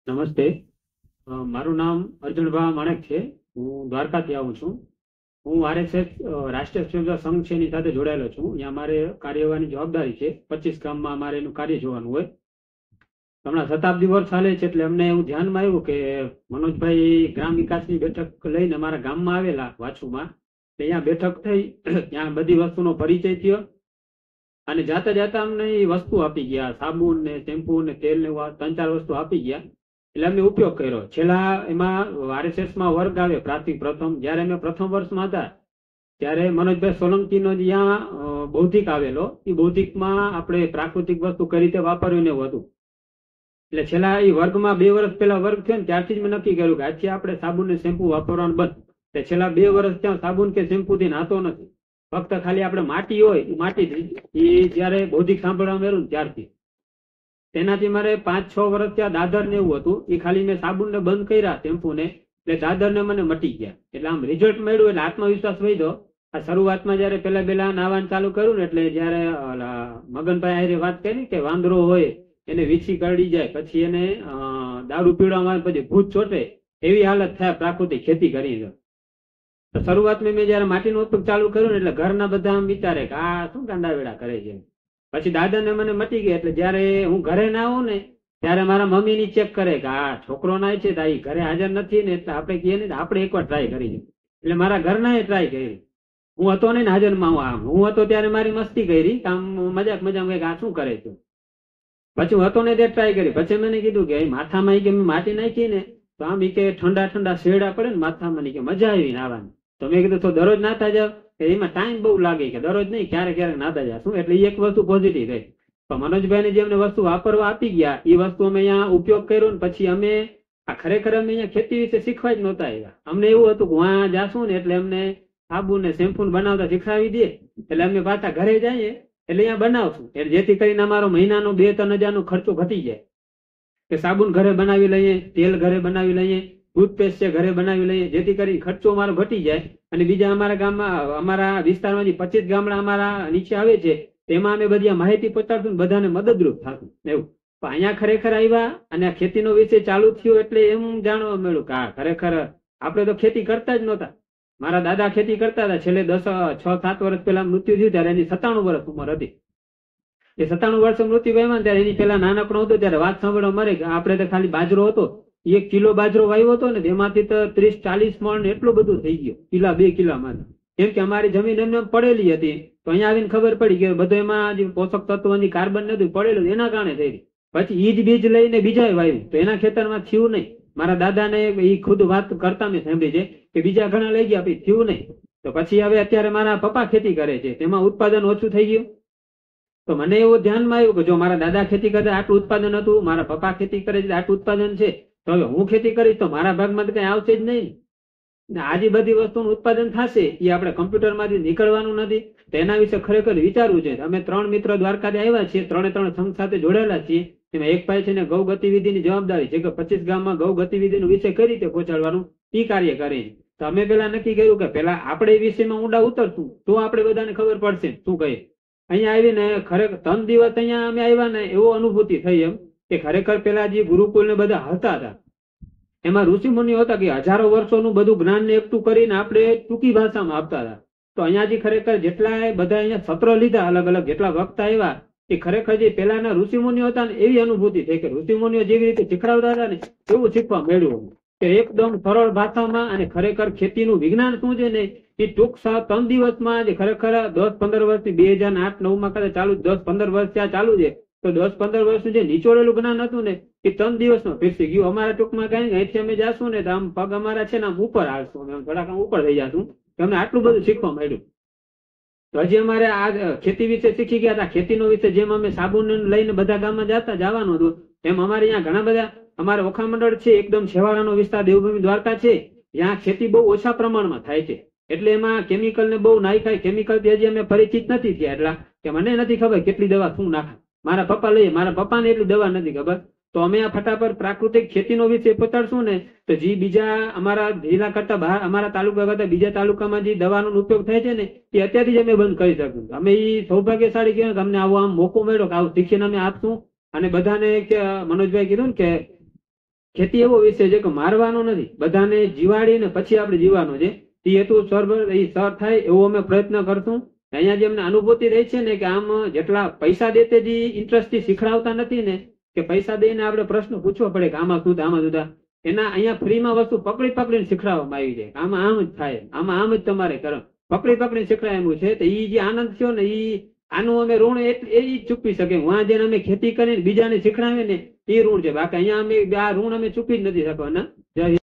નમસ્તે. મારું નામ અર્જુનભા માણેક છે. હું દ્વારકાથી આવું છું. હું આરએસએસ રાષ્ટ્રીય સ્વયંસેવક સંઘ છે એની સાથે જોડાયેલો છું. અહીંયા અમારે કાર્યવાહની જવાબદારી છે. 25 ગામમાં અમારે એનું કાર્ય જોવાનું હોય. હમણાં શતાબ્દી વર્ષ ચાલે છે એટલે અમને એવું ધ્યાનમાં આવ્યું કે મનોજભાઈ ગ્રામ વિકાસની બેઠક લઈને અમારા ગામમાં આવેલા વાછુમાં. ત્યાં બેઠક થઈ, ત્યાં બધી વસ્તુનો પરિચય થયો અને જાતા જાતા અમને એ વસ્તુ આપી ગયા, સાબુન ને શેમ્પુ ને તેલ ને એવા 3-4 વસ્તુ આપી ગયા. એટલે અમે ઉપયોગ કર્યો. છેલ્લા એમાં આરએસએસમાં વર્ગ આવે પ્રાથમિક પ્રથમ. જ્યારે અમે પ્રથમ વર્ષમાં હતા ત્યારે મનોજભાઈ સોલંકીનો જ્યાં બૌદ્ધિક આવેલો, એ બૌદ્ધિકમાં આપણે પ્રાકૃતિક વસ્તુ કઈ રીતે વાપરવી ને એવું હતું. એટલે છેલ્લા એ વર્ગમાં 2 વર્ષ પહેલા વર્ગ થયો ને ત્યારથી જ મેં નક્કી કર્યું કે આજથી આપણે સાબુન ને શેમ્પુ વાપરવાનું બંધ. એટલે છેલ્લા 2 વર્ષ ત્યાં સાબુન કે શેમ્પુ થી નાતો નથી. ફક્ત ખાલી આપણે માટી હોય એ માટીથી, એ જયારે બૌદ્ધિક સાંભળવા મળ્યું ને ત્યારથી. તેનાથી મારે 5-6 વર્ષ ત્યાં દાદર ને એવું હતું. એ ખાલી મેં સાબુન ને બંધ કર્યા, શેમ્પુ ને, એટલે દાદર ને મને મટી ગયા. એટલે આમ રિઝલ્ટ મળ્યું એટલે આત્મવિશ્વાસ વધ્યો. આ શરૂઆતમાં જયારે પેલા નાવાનું ચાલુ કર્યું ને, એટલે જયારે મગનભાઈ હારે વાત કરી કે વાંદરો હોય એને વીછી કરડી જાય, પછી એને દારૂ પીવડાવવા પછી ભૂત ચોટે, એવી હાલત થાય પ્રાકૃતિક ખેતી કરી. તો શરૂઆતમાં મેં જયારે માટીનો ઉપયોગ ચાલુ કર્યું ને એટલે ઘરના બધા આમ વિચારે કે આ શું ગાંડાવેડા કરે છે. પછી દાદાને મને મટી ગયા. એટલે જયારે હું ઘરે ના આવું ને ત્યારે મારા મમ્મી ની ચેક કરે કે આ છોકરો ના છે, એ ઘરે હાજર નથી ને, એટલે આપણે કહીએ ને આપણે એકવાર ટ્રાય કરી. એટલે મારા ઘરના ટ્રાય કરી. હું હતો ને હાજરમાં, હું હતો ત્યારે મારી મસ્તી કરી, આમ મજાક આ શું કરે છે. પછી હું હતો ને તે ટ્રાય કરી. પછી મને કીધું કે માથામાં કે માટી નાખી ને તો આમ કે ઠંડા શેડા પડે ને માથામાં, કે મજા આવી નાવાની. તો મેં કીધું તો દરરોજ નાતા જાવ, એમાં ટાઈમ બહુ લાગે, કે દરરોજ નહીં, ક્યારેક નાતા જાવ શું. એટલે એક વસ્તુ પોઝિટિવ રહી. તો મનોજભાઈ ને જે અમને વસ્તુ વાપરવા આપી ગયા, એ વસ્તુ અમે અહીંયા ઉપયોગ કર્યો ને પછી અમે આ ખરેખર અમે અહીંયા ખેતી વિશે શીખવા જ નહોતા આવ્યા. અમને એવું હતું કે ત્યાં જાશું ને એટલે અમને સાબુ ને શેમ્પુ બનાવતા શીખવાડી દે, એટલે અમે પાછા ઘરે જઈએ એટલે અહીંયા બનાવશું, એટલે જેથી કરીને અમારો મહિનાનો 2-3 હજારનો ખર્ચો ઘટી જાય. કે સાબુન ઘરે બનાવી લઈએ, તેલ ઘરે બનાવી લઈએ, ટૂથપેસ્ટ છે ઘરે બનાવી લઈએ, જેથી કરી ખર્ચો અમારો ઘટી જાય. અને બીજા અમારા ગામમાં, અમારા વિસ્તારમાં જે 25 ગામડા અમારા નીચે આવે છે, તેમાં અમે બધી માહિતી પહોંચાડશું, બધાને મદદરૂપ થશું એવું. તો અહીંયા ખરેખર આવ્યા અને આ ખેતીનો વિષય ચાલુ થયો એટલે એમ જાણવા મળ્યું કે આ ખરેખર આપણે તો ખેતી કરતા જ નહોતા. મારા દાદા ખેતી કરતા હતા. છેલ્લે 6-7 વર્ષ પહેલા મૃત્યુ થયું ત્યારે એની 97 વર્ષ ઉંમર હતી. એ 97 વર્ષે મૃત્યુ પામ્યા ત્યારે એની પેલા નાનકડો હતો ત્યારે વાત સાંભળવા મળે કે આપણે તો ખાલી બાજરો હતો, 1 કિલો બાજરો વાવ્યો હતો ને એમાંથી તો 30-40 મણ એટલું બધું થઈ ગયું, કિલા 2 કિલામાં. કેમ કે અમારી જમીન એમને પડેલી હતી. તો અહીંયા આવીને ખબર પડી કે બધું એમાં જે પોષક તત્વોની કાર્બન નથી પડેલું, એના કારણે થઈ. પછી ઈ જ બીજ લઈને બીજા વાવ્યું તો એના ખેતરમાં થયું નહીં. મારા દાદાને એ ખુદ વાત કરતા મેં સાંભળી છે કે બીજા ઘણા લઈ ગયા, પછી થયું નહીં. તો પછી હવે અત્યારે મારા પપ્પા ખેતી કરે છે, તેમાં ઉત્પાદન ઓછું થઈ ગયું. તો મને એવું ધ્યાનમાં આવ્યું કે જો મારા દાદા ખેતી કરતા આટલું ઉત્પાદન હતું, મારા પપ્પા ખેતી કરે છે આટલું ઉત્પાદન છે, તો હવે હું ખેતી કરીશ તો મારા ભાગમાં તો કઈ આવશે જ નહીં. આજે બધી વસ્તુનું ઉત્પાદન થશે એ આપણે કમ્પ્યુટરમાંથી નીકળવાનું નથી. તો એના વિશે ખરેખર વિચારવું છે. અમે 3 મિત્ર દ્વારકાથી આવ્યા છીએ, 3 સંઘ સાથે જોડાયેલા છીએ. એમાં એક ભાઈ છે ને ગૌ ગતિવિધિની જવાબદારી છે કે 25 ગામમાં ગૌ ગતિવિધિનો વિષય કઈ રીતે પહોંચાડવાનું એ કાર્ય કરી. તો અમે પેલા નક્કી કર્યું કે પેલા આપણે એ વિષયમાં ઊંડા ઉતરશું તો આપણે બધાને ખબર પડશે શું કહીએ. અહીંયા આવીને ખરેખર 3 દિવસ અહીંયા અમે આવ્યા ને એવો અનુભૂતિ થઈ એમ કે ખરેખર પેલા જે ગુરુકુલ ને બધા હતા એમાં ઋષિ મુનિઓ હતા કે હજારો વર્ષોનું બધું જ્ઞાન ને એકઠું કરીને આપણે ટૂંકી ભાષામાં આપતા હતા. તો અહીંયા જે ખરેખર જેટલા બધા અહીંયા સત્ર લીધા, અલગ અલગ જેટલા વક્તા આવ્યા, એ ખરેખર જે પેલાના ઋષિ મુનિઓ હતા ને એવી અનુભૂતિ થઈ કે ઋષિ મુનિઓ જેવી રીતે શીખડાવતા હતા ને એવું શીખવા મળ્યું કે એકદમ સરળ ભાષામાં. અને ખરેખર ખેતીનું વિજ્ઞાન શું છે ને એ ટૂંક 3 દિવસમાં જે ખરેખર 10-15 વર્ષથી 2008-9 કદાચ ચાલુ, 10-15 વર્ષ ત્યાં ચાલુ છે. તો 10-15 વર્ષનું જે નીચોડેલું જ્ઞાન હતું ને એ 3 દિવસમાં પીરસી ગયું. અમારા ટૂંકમાં કઈ અહીંથી અમે જાશું ને તો આમ પગ અમારા છે ને આમ ઉપર આવશું, અમે થોડાક આમ ઉપર થઈ જશું. અમને આટલું બધું શીખવા મળ્યું. તો હજી અમારે આ ખેતી વિશે શીખી ગયા હતા. ખેતીનો વિશે જેમ અમે સાબુન લઈને બધા ગામમાં જવાનું હતું, એમ અમારે અહીંયા ઘણા બધા અમારે ઓખા મંડળ છે, એકદમ છેવાડાનો વિસ્તાર દેવભૂમિ દ્વારકા છે, જ્યાં ખેતી બહુ ઓછા પ્રમાણમાં થાય છે. એટલે એમાં કેમિકલ ને બહુ નાખાય. કેમિકલ થી હજી અમે પરિચિત નથી થયા, એટલા કે મને નથી ખબર કેટલી દવા શું નાખે. મારા પપ્પા લઈએ, મારા પપ્પાને એટલી દવા નથી ખબર. તો અમે આ ફટાફટ પ્રાકૃતિક ખેતીનો વિષય પહોંચાડશું ને તો જે બીજા અમારા જિલ્લા કરતા બહાર, અમારા તાલુકા કરતા બીજા તાલુકામાં જે દવાનો ઉપયોગ થાય છે ને એ અત્યારથી જ અમે બંધ કરી શકીશું. અમે એ સૌભાગ્યશાળી કહેવાય કે અમને આવો આમ મોકો મળ્યો કે આવું શિક્ષણ અમે આપશું. અને બધાને કે મનોજભાઈ કીધું ને કે ખેતી એવો વિષય છે કે મારવાનો નથી, બધાને જીવાડીને પછી આપણે જીવવાનો છે. એ હેતુ સર થાય એવો અમે પ્રયત્ન કરશું. અહીંયા જે અમને અનુભૂતિ રહી છે ને કે આમ જેટલા પૈસા દેતે જે ઇન્ટરેસ્ટ થી શીખડાવતા નથી ને, કે પૈસા દઈને આપણે પ્રશ્ન પૂછવો પડે કે આમાં શું આમાં શું, એના અહીંયા ફ્રીમાં વસ્તુ પકડીને શીખડાવવામાં આવી જાય. આમાં આમ જ થાય, આમાં આમ જ તમારે કરો, પકડીને શીખડાયેલું છે. તો એ જે આનંદ થયો ને આનું અમે ઋણ એ ચૂકવી શકે. વાં જેને અમે ખેતી કરીને બીજાને શીખડાવીએ ને એ ઋણ છે. બાકી અહીંયા અમે આ ઋણ અમે ચૂકવી જ નથી શકવાના. જય